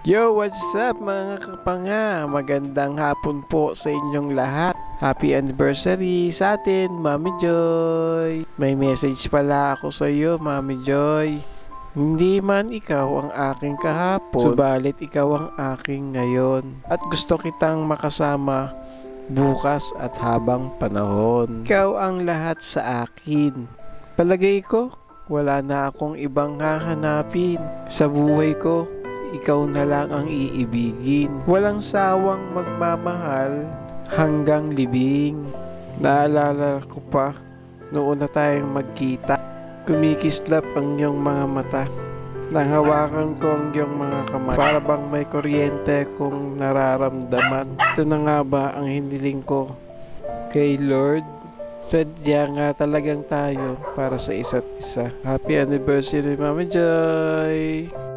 Yo, what's up mga kapanga? Magandang hapon po sa inyong lahat. Happy anniversary sa atin, Mami Joy. May message pala ako sa iyo, Mami Joy. Hindi man ikaw ang aking kahapon, subalit ikaw ang aking ngayon. At gusto kitang makasama bukas at habang panahon. Ikaw ang lahat sa akin. Palagay ko, wala na akong ibang hahanapin sa buhay ko. Ikaw na lang ang iibigin. Walang sawang magmamahal hanggang libing. Naalala ko pa noon na tayong magkita. Kumikislap ang iyong mga mata. Nanghawakan ko ang iyong mga kamay. Para bang may kuryente kong nararamdaman. Ito na nga ba ang hiniling ko kay Lord? Sadya nga talagang tayo para sa isa't isa. Happy anniversary, Mama Joy!